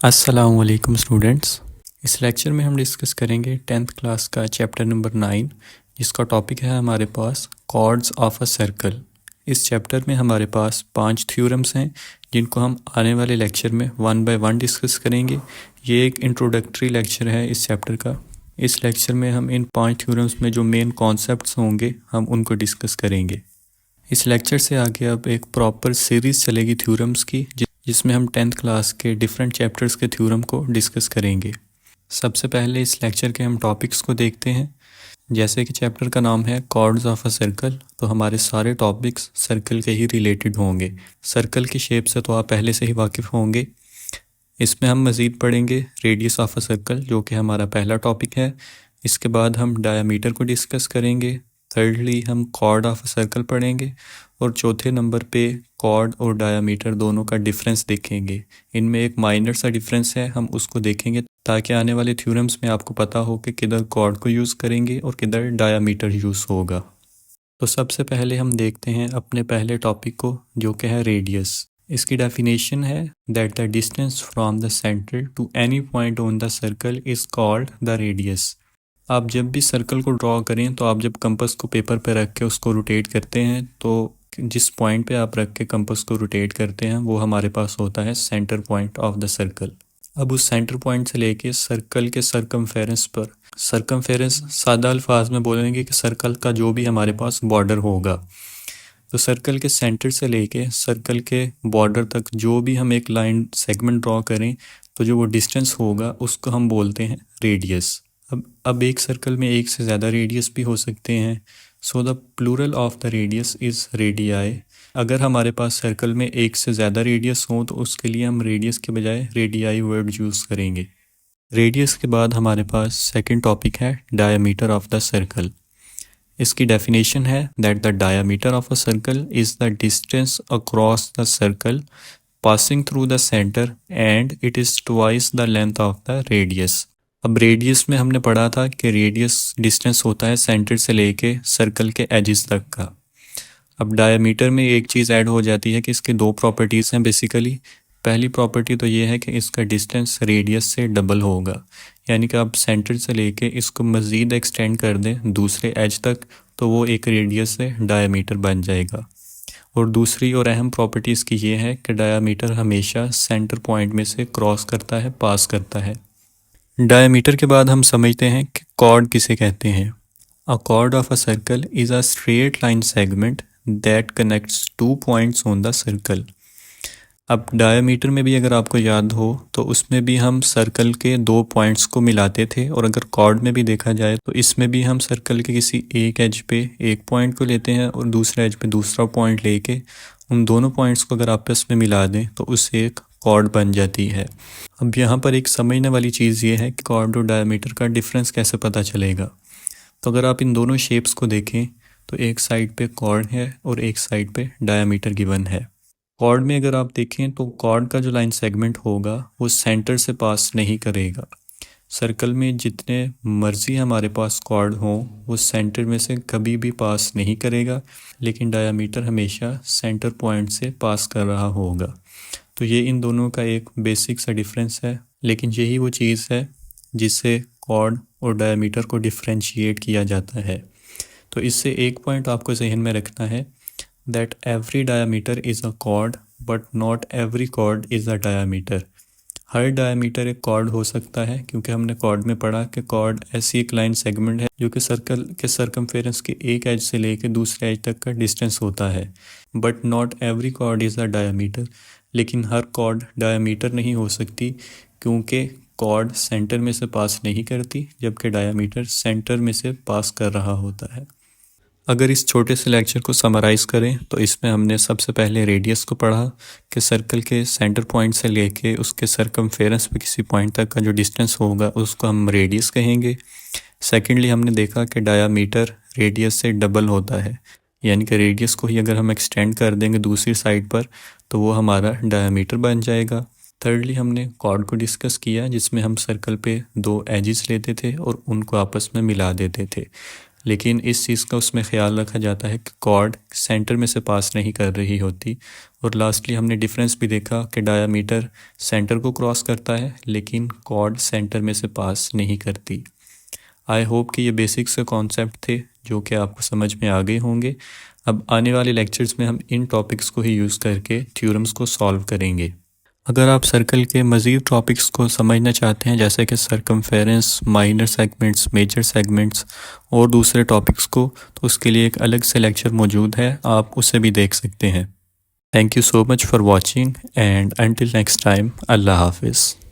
अस्सलामुअलैकुम स्टूडेंट्स। इस लेक्चर में हम डिस्कस करेंगे 10th क्लास का चैप्टर नंबर 9, जिसका टॉपिक है हमारे पास कॉर्ड्स ऑफ अ सर्कल। इस चैप्टर में हमारे पास 5 थ्योरम्स हैं जिनको हम आने वाले लेक्चर में 1 बाय 1 डिस्कस करेंगे। ये एक इंट्रोडक्टरी लेक्चर है इस चैप्टर का। इस लेक्चर में हम इन 5 थ्योरम्स में जो मेन कॉन्सेप्ट्स होंगे हम उनको डिस्कस करेंगे। इस लेक्चर से आगे अब एक प्रॉपर सीरीज़ चलेगी थ्योरम्स की, जिसमें हम 10th क्लास के डिफरेंट चैप्टर्स के थ्योरम को डिस्कस करेंगे। सबसे पहले इस लेक्चर के हम टॉपिक्स को देखते हैं। जैसे कि चैप्टर का नाम है कॉर्ड्स ऑफ अ सर्कल, तो हमारे सारे टॉपिक्स सर्कल के ही रिलेटेड होंगे। सर्कल की शेप से तो आप पहले से ही वाकिफ़ होंगे। इसमें हम मज़ीद पढ़ेंगे रेडियस ऑफ अ सर्कल, जो कि हमारा पहला टॉपिक है। इसके बाद हम डायामीटर को डिस्कस करेंगे। थर्डली हम कॉर्ड ऑफ अ सर्कल पढ़ेंगे और चौथे नंबर पे कॉर्ड और डायामीटर दोनों का डिफरेंस देखेंगे। इनमें एक माइनर सा डिफरेंस है, हम उसको देखेंगे ताकि आने वाले थ्योरम्स में आपको पता हो कि किधर कॉर्ड को यूज़ करेंगे और किधर डायामीटर यूज़ होगा। तो सबसे पहले हम देखते हैं अपने पहले टॉपिक को, जो कि है रेडियस। इसकी डेफिनेशन है that the distance from the centre to any point on the circle is called the radius. आप जब भी सर्कल को ड्रॉ करें तो आप जब कंपास को पेपर पर रख के उसको रोटेट करते हैं, तो जिस पॉइंट पे आप रख के कंपास को रोटेट करते हैं वो हमारे पास होता है centre point of the circle. अब उस सेंटर पॉइंट से लेके सर्कल के सरकमफेरेंस पर, सरकमफेरेंस सादा अल्फाज में बोलेंगे कि सर्कल का जो भी हमारे पास बॉर्डर होगा, तो सर्कल के सेंटर से लेके सर्कल के बॉर्डर तक जो भी हम एक लाइन सेगमेंट ड्रॉ करें, तो जो वो डिस्टेंस होगा उसको हम बोलते हैं रेडियस। अब एक सर्कल में एक से ज़्यादा रेडियस भी हो सकते हैं, so the plural of the radius is radii. अगर हमारे पास सर्कल में एक से ज़्यादा रेडियस हो तो उसके लिए हम रेडियस के बजाय रेडियाई वर्ड यूज़ करेंगे। रेडियस के बाद हमारे पास सेकंड टॉपिक है डायमीटर ऑफ द सर्कल। इसकी डेफिनेशन है that the diameter of a circle is the distance across the circle passing through the centre and it is twice the length of the radius. अब radius में हमने पढ़ा था कि radius distance होता है सेंटर से लेके सर्कल के एजिस तक का। अब डायमीटर में एक चीज़ ऐड हो जाती है कि इसके दो प्रॉपर्टीज़ हैं बेसिकली। पहली प्रॉपर्टी तो ये है कि इसका डिस्टेंस रेडियस से डबल होगा, यानी कि आप सेंटर से लेके इसको मज़ीद एक्सटेंड कर दें दूसरे एज तक, तो वो एक रेडियस से डायमीटर बन जाएगा। और दूसरी और अहम प्रॉपर्टी इसकी ये है कि डायमीटर हमेशा सेंटर पॉइंट में से क्रॉस करता है, पास करता है। डायमीटर के बाद हम समझते हैं कि कॉर्ड किसे कहते हैं। अ cord of a circle is a straight line segment that connects 2 points on the circle. अब डायमीटर में भी अगर आपको याद हो तो उसमें भी हम सर्कल के 2 पॉइंट्स को मिलाते थे, और अगर कॉर्ड में भी देखा जाए तो इसमें भी हम सर्कल के किसी एक एज पे एक पॉइंट को लेते हैं और दूसरे एज पे दूसरा पॉइंट लेके उन दोनों पॉइंट्स को अगर आपस में मिला दें तो उससे एक कॉर्ड बन जाती है। अब यहाँ पर एक समझने वाली चीज़ ये है कि कॉर्ड और डायमीटर का डिफरेंस कैसे पता चलेगा। तो अगर आप इन दोनों शेप्स को देखें तो एक साइड पे कॉर्ड है और एक साइड पे डायमीटर गिवन है। कॉर्ड में अगर आप देखें तो कॉर्ड का जो लाइन सेगमेंट होगा वो सेंटर से पास नहीं करेगा। सर्कल में जितने मर्जी हमारे पास कॉर्ड हों वो सेंटर में से कभी भी पास नहीं करेगा, लेकिन डायमीटर हमेशा सेंटर पॉइंट से पास कर रहा होगा। तो ये इन दोनों का एक बेसिक सा डिफरेंस है, लेकिन यही वो चीज़ है जिससे कॉर्ड और डायमीटर को डिफ्रेंशिएट किया जाता है। तो इससे एक पॉइंट आपको जहन में रखना है that every diameter is a chord but not every chord is a diameter. हर डायमीटर एक कॉर्ड हो सकता है, क्योंकि हमने कॉर्ड में पढ़ा कि कॉर्ड ऐसी एक लाइन सेगमेंट है जो कि सर्कल के सरकमफेरेंस के एक एज से लेकर दूसरे एज तक का डिस्टेंस होता है। But not every chord is a diameter, लेकिन हर कॉर्ड डायमीटर नहीं हो सकती, क्योंकि कॉर्ड सेंटर में से पास नहीं करती जबकि डायमीटर सेंटर में से पास कर रहा होता है। अगर इस छोटे से लेक्चर को समराइज़ करें तो इसमें हमने सबसे पहले रेडियस को पढ़ा कि सर्कल के सेंटर पॉइंट से लेके उसके सरकमफेरेंस पे किसी पॉइंट तक का जो डिस्टेंस होगा उसको हम रेडियस कहेंगे। सेकेंडली हमने देखा कि डायामीटर रेडियस से डबल होता है, यानी कि रेडियस को ही अगर हम एक्सटेंड कर देंगे दूसरी साइड पर तो वो हमारा डायामीटर बन जाएगा। थर्डली हमने कॉर्ड को डिस्कस किया, जिसमें हम सर्कल पे 2 एजिस लेते थे और उनको आपस में मिला देते थे। लेकिन इस चीज़ का उसमें ख्याल रखा जाता है कि कॉर्ड सेंटर में से पास नहीं कर रही होती। और लास्टली हमने डिफरेंस भी देखा कि डायामीटर सेंटर को क्रॉस करता है लेकिन कॉर्ड सेंटर में से पास नहीं करती। आई होप कि ये बेसिक्स के कॉन्सेप्ट थे जो कि आपको समझ में आ गए होंगे। अब आने वाले लेक्चर्स में हम इन टॉपिक्स को ही यूज़ करके थ्योरम्स को सॉल्व करेंगे। अगर आप सर्कल के मज़ीद टॉपिक्स को समझना चाहते हैं जैसे कि circumference, minor segments, major segments और दूसरे टॉपिक्स को, तो उसके लिए एक अलग से लेक्चर मौजूद है, आप उसे भी देख सकते हैं। Thank you so much for watching and until next time, अल्लाह हाफिज़।